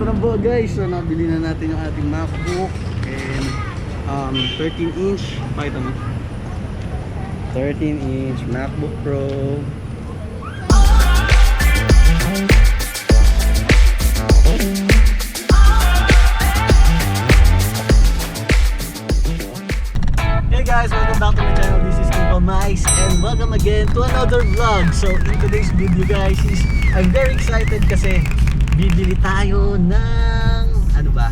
Ito na po guys, so nabili na natin yung ating MacBook and 13-inch, pakita mo 13-inch MacBook Pro. Hey guys, welcome back to my channel. This is maka-Mayaman and welcome again to another vlog. So in today's video guys is I'm very excited kasi bibili tayo ng ano ba?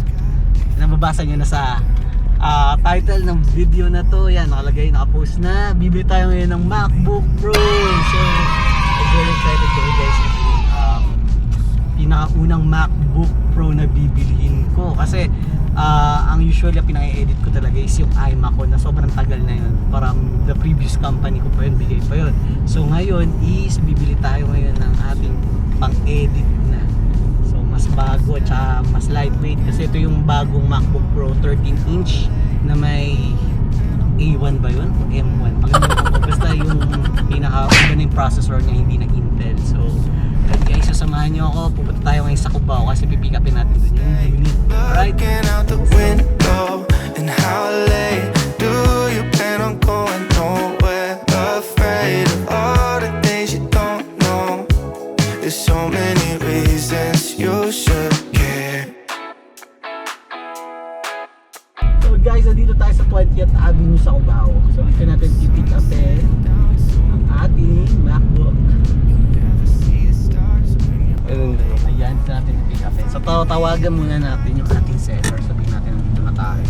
Nababasa nyo na sa title ng video na to. Yan, nakalagay, nakapost na. Bibili tayo ngayon ng MacBook Pro. So I'm very excited today guys. Pinakaunang MacBook Pro na bibilihin ko kasi ang usually pinaka-edit ko talaga is yung iMac ko na sobrang tagal na yun. Parang the previous company ko pa yun, bigay pa yun. So ngayon is bibili tayo ngayon ng ating pang-edit na. So mas bago at saka mas lightweight kasi ito yung bagong MacBook Pro 13-inch na may A1 ba yun? O M1? Pagkakalimutan ko. Basta yung pinaka-una yung processor niya, hindi na Intel. So guys, sasamahan nyo ako. Pupunta tayo ngayon sa Cubao kasi pipikapin natin dun yung unit. Alright? And how late do you plan on going? Nowhere, afraid of all the things you don't know. There's so many reasons you should care. So guys, nandito tayo sa 20th Avenue sa Cubao. So ito natin pipikapin ang ating MacBook. Ayan, dito natin pipikapin. So tawagan muna natin yung ating seller. Sabihin natin nandito na tayo.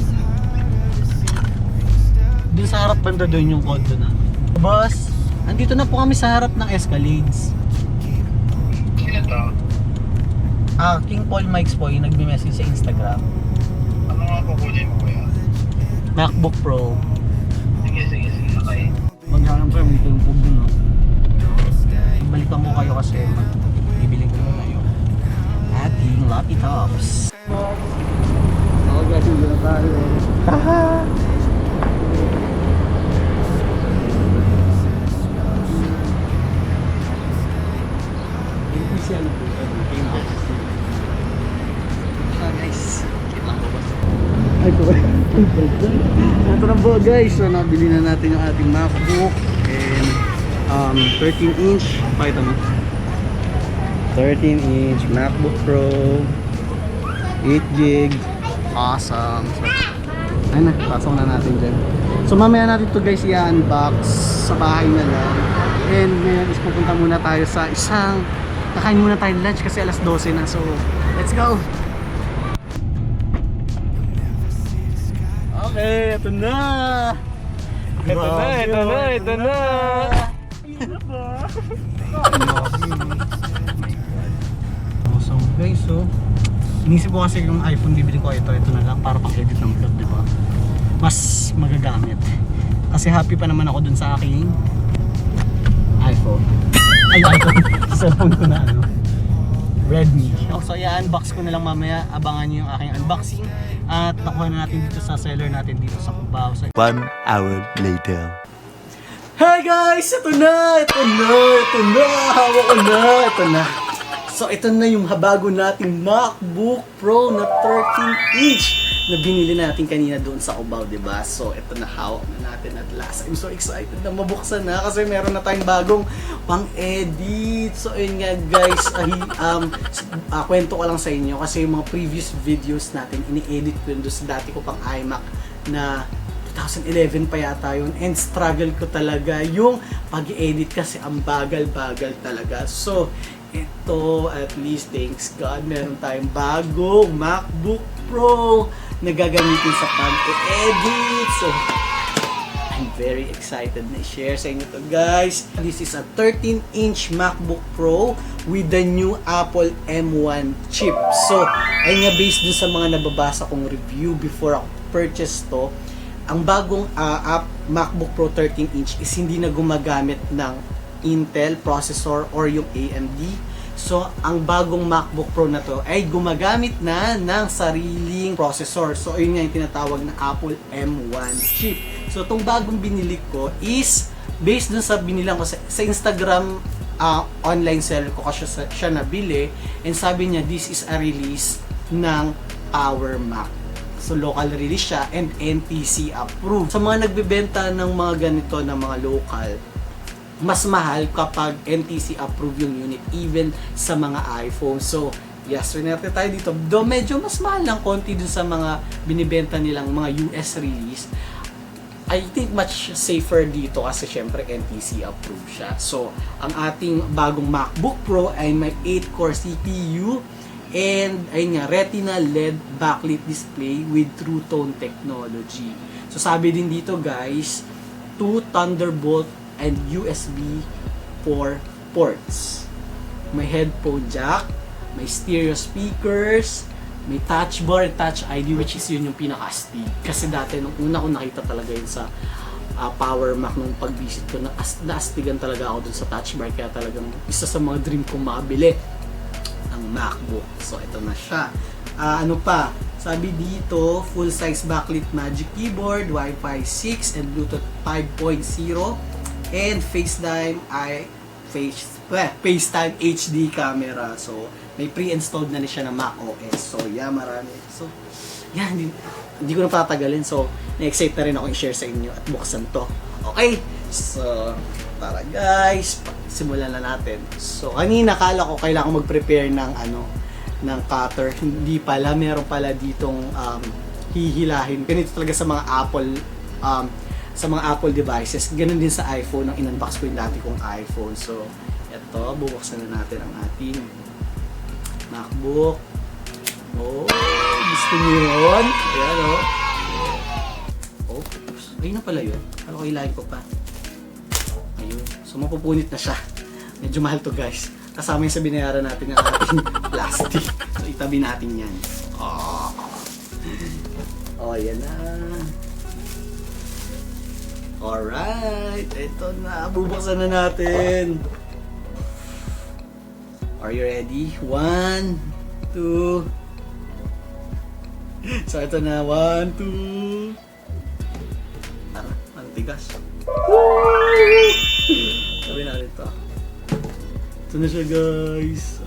Doon sa harap banda doon yung condo na. Boss, andito na po kami sa harap ng Escalades. Sino to? King Paul Mikes po yung nagme-message sa Instagram. Ano nga kukunin mo kuya? MacBook Pro. Sige, okay. Maghanap kayo, may tumpog dun no. Balikan ko kayo kasi bibili ko muna yung ating laptops. Ako guys, hindi na tayo. Haha! Guys, ito na po guys, so nabili na natin yung ating MacBook and 13-inch, pakita mo 13-inch MacBook Pro 8GB, awesome. So, ayun na, pasok na natin dyan. So mamaya natin to guys i-unbox sa bahay na lang. And ngayon is pupunta muna tayo sa kakain muna tayo lunch kasi alas 12 na. So let's go! Okay, ito na! Ito na! Awesome guys, so inisip ko kasi yung iPhone bibili ko ito na lang para pang-edit ng vlog, di ba? Mas magagamit. Kasi happy pa naman ako dun sa aking iPhone. Ay, iPhone. Cellphone ko na Redmi. So i-unbox ko na lang mamaya. Abangan nyo yung aking unboxing. At nakuha na natin dito sa seller natin dito sa Cubao. So, 1 hour later. hey guys! Ito na! Hawak ko na! Ito na. So ito na yung bago nating MacBook Pro na 13-inch na binili natin kanina doon sa Cubao, diba? So ito na, hawak na natin at last. I'm so excited na mabuksan na kasi meron na tayong bagong pang-edit. So ayun nga guys, kwento ko lang sa inyo kasi yung mga previous videos natin, ini-edit ko yun doon sa dati ko pang iMac na 2011 pa yata yun, and struggle ko talaga yung pag-edit kasi ang bagal-bagal talaga. So ito, at least thanks God, meron tayong bagong MacBook Pro na gagamitin sa pag-edit. So I'm very excited na i-share sa inyo to guys. This is a 13-inch MacBook Pro with the new Apple M1 chip. So ayun nga, based dun sa mga nababasa kong review before ako purchase to, ang bagong MacBook Pro 13-inch is hindi na gumagamit ng Intel processor or yung AMD. So, ang bagong MacBook Pro na to ay gumagamit na ng sariling processor. So, ayun nga yung tinatawag na Apple M1 chip. So, itong bagong binili ko is based dun sa binilang ko sa Instagram online seller ko kasi siya nabili, and sabi niya this is a release ng Power Mac. So local release siya and NTC approved. Sa mga nagbebenta ng mga ganito na mga local, mas mahal kapag NTC approved yung unit even sa mga iPhone. So yes, swerte tayo dito. Though medyo mas mahal lang konti dun sa mga binibenta nilang mga US release, I think much safer dito kasi syempre NTC approved siya. So ang ating bagong MacBook Pro ay may 8-core CPU and ayun nga, Retina LED backlit display with True Tone technology. So sabi din dito guys, 2 Thunderbolt and USB 4 ports. May headphone jack, may stereo speakers, may touch bar, touch ID, which is yun yung pinaka-astig. Kasi dati nung una ko nakita talaga yun sa Power Mac nung pag-visit ko, naastigan talaga ako dun sa touch bar. Kaya talagang isa sa mga dream kong makabili ang MacBook. So ito na siya. Ano pa? Sabi dito, full-size backlit Magic Keyboard, Wi-Fi 6 and Bluetooth 5.0 and FaceTime HD camera. So may pre-installed na siya na Mac OS. So yeah, marami. So yeah, hindi ko na patagalin. So na-excite na rin ako i-share sa inyo at buksan to. Okay? So tara guys, simulan na natin. So kanina kala ko kailangan mag-prepare ng ng cutter. Hindi pala, meron pala ditong hihilahin. Ganito talaga sa mga Apple devices. Ganun din sa iPhone, ang in-unbox ko yung dati kong iPhone. So eto, bubuksan na natin ang ating MacBook. Oh, gusto niyo yun? Ayan oh. Oops. Ayun na pala yun. Ano ko hilahin ko pa? Ayun. So mapupunit na siya. Medyo mahal to guys. Kasama yung sa binayaran natin ng ating plastic. So itabi natin yan. Oh, yan na. Alright. Ito na. Bubuksan na natin. Are you ready? 1, 2. So ito na. 1, 2. Tara. Mantigas. Sabi natin ito. Ito na siya guys.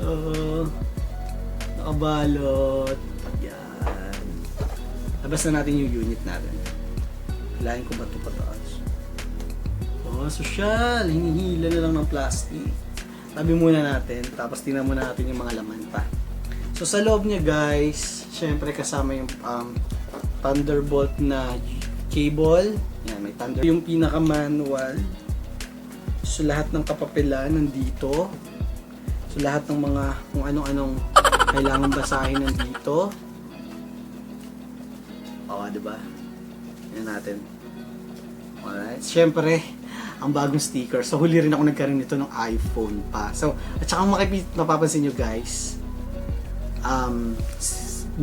Nakabalot. Yan. Labas na natin yung unit natin. Hilahin ko ba ito pataas? Oh, social. Hinihila na lang ng plastic. Tabi muna natin. Tapos tingnan muna natin yung mga laman pa. So sa loob niya guys, syempre kasama yung Thunderbolt na cable. Yan, may Thunder. Yung pinaka-manual. So lahat ng kapapilan nandito. So lahat ng mga kung anong kailangan basahin nandito. Oo, di ba? Yan natin. Alright. Siyempre, ang bagong sticker. So huli rin ako nagkaroon nito ng iPhone pa. So, at saka mapapansin nyo guys,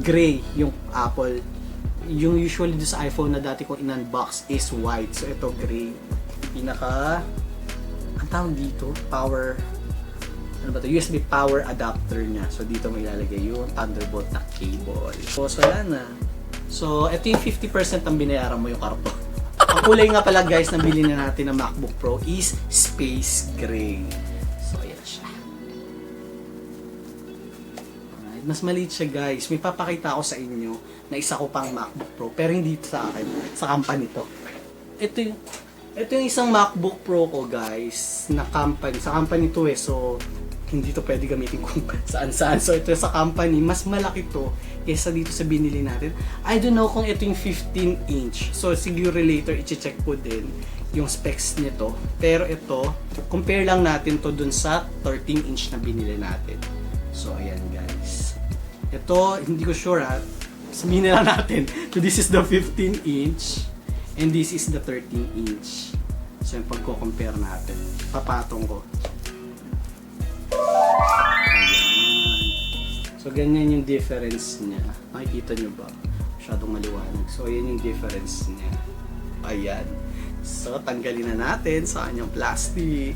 gray yung Apple. Yung usually do sa iPhone na dati kong in-unbox is white. So ito gray. Ang tawag dito, power, ano ba to? USB power adapter niya. So dito may ilalagay yung Thunderbolt na cable. So wala na. So ito yung 50% ang binayaran mo yung karton. Ang kulay nga pala guys na bilhin na natin ng MacBook Pro is space gray. So ayan siya. Alright, mas maliit siya guys. May papakita ako sa inyo na isa ko pang MacBook Pro pero hindi sa akin, sa company to. Ito yung isang MacBook Pro ko guys na company. Sa company to so hindi to pwede gamitin kung saan-saan. So ito sa company, mas malaki to kaysa dito sa binili natin. I don't know kung ito yung 15 inch. So siguro later i-check ko din yung specs nito. Pero ito, compare lang natin to dun sa 13 inch na binili natin. So ayan guys. Ito, hindi ko sure ha. Sabihin na lang natin. So this is the 15 inch. And this is the 13 inch. So yung pagko-compare natin. Papatong ko. Ayan. So ganyan yung difference niya. Makikita nyo ba? Masyadong maliwanag. So ayan yung difference niya. Ayan. So tanggalin na natin sa kanyang plastic.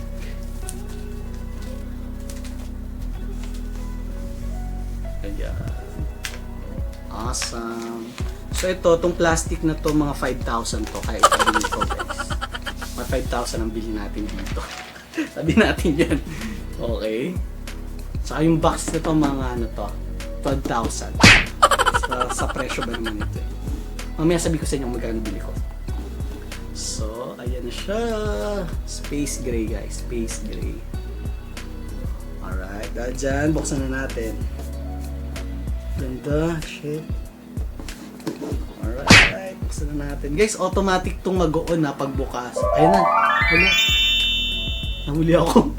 Ayan. Awesome. So ito, itong plastic na to, mga 5,000 to. Kaya itabi nito guys. Mga 5,000 ang bilhin natin dito. Sabi natin yan. Okay. Saka yung box na to, mga ano to, 12,000. Sa presyo ba naman ito eh. Mamaya sabi ko sa inyo magkano bili ko. So, ayan na siya. Space gray guys. Space gray. Alright. Dahil dyan, buksan na natin. Ganda. Shit. Alright. Buksan na natin. Guys, automatic tong mag-on na pagbukas. Ayan na. Wala. Nahuli ako.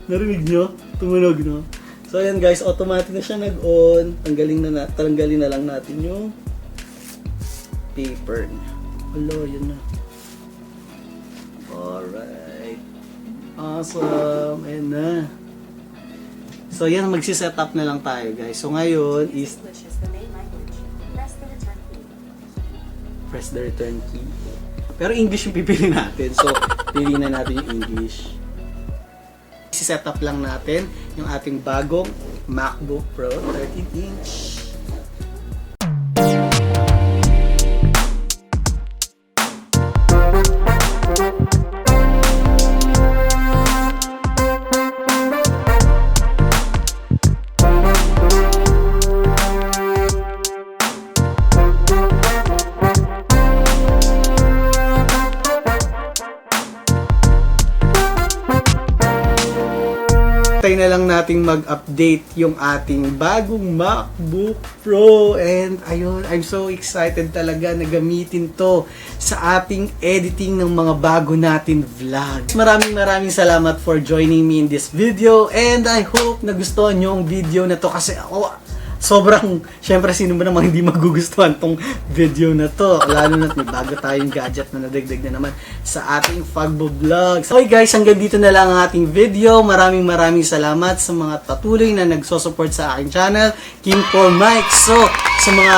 Narinig nyo? Tumunog, no? So, ayan guys, automatic na siya nag-on. Tanggalin na lang natin yung paper niya. Wala, yun na. Alright. Awesome. Ayan na. So, yan, magsiset up na lang tayo, guys. So, ngayon is English is the main language. Press the return key. press the return key. Pero English yung pipili natin. So, pili na natin yung English. I-set up lang natin yung ating bagong MacBook Pro 13-inch. Tayo na lang nating mag-update yung ating bagong MacBook Pro. And ayun, I'm so excited talaga na gamitin to sa ating editing ng mga bago natin vlog. Maraming salamat for joining me in this video. And I hope nagustuhan nyo ang video na to kasi sobrang, syempre sino ba namang hindi magugustuhan tong video na to. Lalo na't may bago tayong gadget na nadagdag na naman sa ating pagbo-vlogs. Okay guys, hanggang dito na lang ang ating video. Maraming salamat sa mga patuloy na nagsusupport sa aking channel, King for Mike. So, sa mga,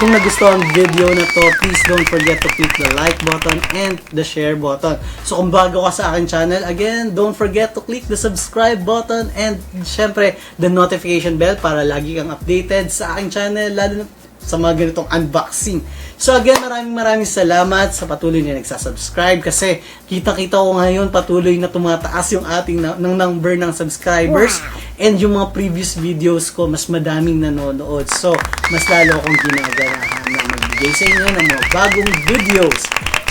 kung nagustuhan ang video na to, please don't forget to click the like button and the share button. So, kung bago ka sa aking channel, again, don't forget to click the subscribe button and syempre, the notification bell para lagi kang updated sa aking channel, lalo na sa mga ganitong unboxing. So again, maraming salamat sa patuloy na nagsasubscribe kasi kita-kita ko ngayon patuloy na tumataas yung ating ng number ng subscribers. And yung mga previous videos ko, mas madaming nanonood. So, mas lalo akong ginaganahan na magbigay sa inyo ng mga bagong videos.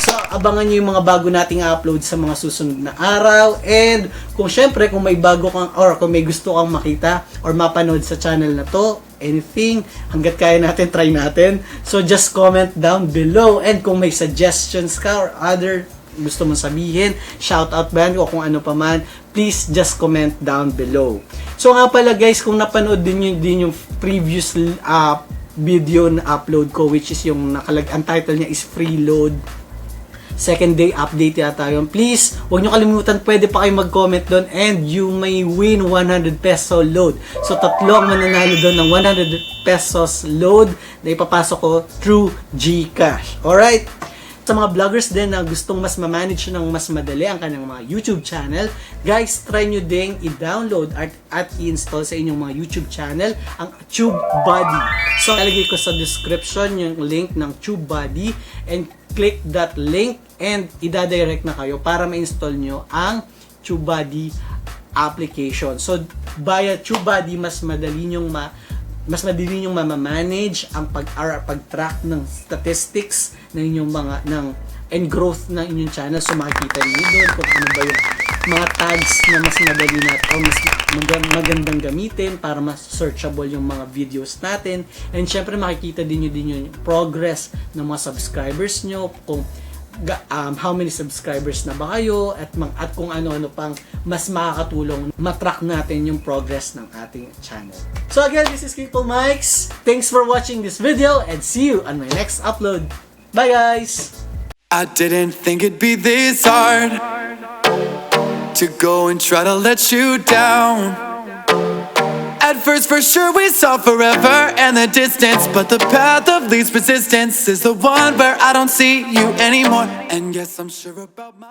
So, abangan nyo yung mga bago nating upload sa mga susunod na araw. And kung syempre, kung may bago kang or kung may gusto kang makita or mapanood sa channel na to, anything, hanggat kaya natin, try natin. So, just comment down below. And kung may suggestions ka or other gusto mong sabihin, shoutout ba yan o kung ano pa man, please just comment down below. So, nga pala guys, kung napanood din yung previous video na upload ko, which is yung ang title niya is Freeload. Second day update yata yun. Please, huwag nyo kalimutan, pwede pa kayo mag-comment doon and you may win 100 peso load. So, tatlo ang mananalo doon ng 100 pesos load na ipapasok ko through GCash. Alright? Sa mga vloggers din na gustong mas ma-manage ng mas madali ang kanilang mga YouTube channel, guys, try nyo ding i-download at i-install sa inyong mga YouTube channel ang TubeBuddy. So, lalagay ko sa description yung link ng TubeBuddy and click that link and i-direct na kayo para ma-install nyo ang TubeBuddy application. So, via TubeBuddy, mas madali nyong ma-manage ang pag-track ng statistics ng inyong and growth ng inyong channel. So, makikita niyo doon kung ano ba yung mga tags na mas madali natin o mas magandang gamitin para mas searchable yung mga videos natin. And syempre, makikita din yung progress ng mga subscribers nyo, kung how many subscribers na ba kayo at kung ano-ano pang mas makakatulong matrack natin yung progress ng ating channel. So again, this is King Mykes. Thanks for watching this video and see you on my next upload. Bye guys! I didn't think it'd be this hard to go and try to let you down. At first, for sure, we saw forever and the distance, but the path of least resistance is the one where I don't see you anymore. And yes, I'm sure about my